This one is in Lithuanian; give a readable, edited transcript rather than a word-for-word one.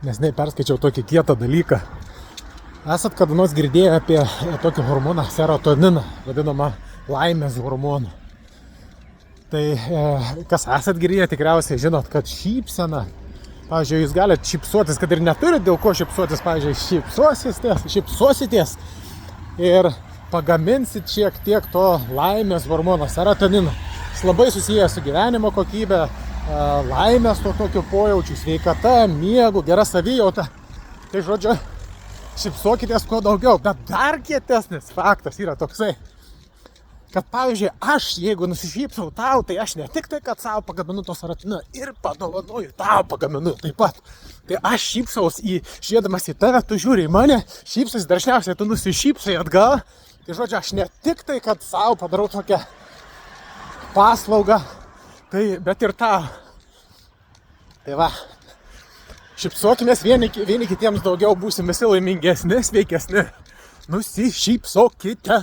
Neseniai perskaičiau tokį kietą dalyką. Esat kada nors girdėję apie tokį hormoną serotoniną, vadinamą laimės hormoną. Tai kas esat girdėję, tikriausiai žinot, kad šypsena, pavyzdžiui, jūs galite šypsuotis, kad ir neturit dėl ko šypsuotis, pavyzdžiui, šypsositės ir pagaminsit šiek tiek to laimės hormono serotonino. Jis labai susijęs su gyvenimo kokybė, laimės to tokio pojaučių, sveikata, miegu, gera savijauta. Tai žodžiu, šypsokitės kuo daugiau, bet dar kietesnis faktas yra toksai, kad pavyzdžiui, aš jeigu nusišypsau tau, tai aš ne tik tai, kad savo pagaminu to serotoniną ir padovanoju tau pagaminu taip pat. Tai aš šypsaus žiūrėdamas į tave, tu žiūri į mane, šypsais dažniausiai tu nusišypsai atgal. Tai žodžiu, aš ne tik tai, kad savo padarau tokią paslaugą, bet ir tau. Tai va, šypsokimės vieni kitiems daugiau, būsim visi laimingesni, sveikesni. Nusišypsokite.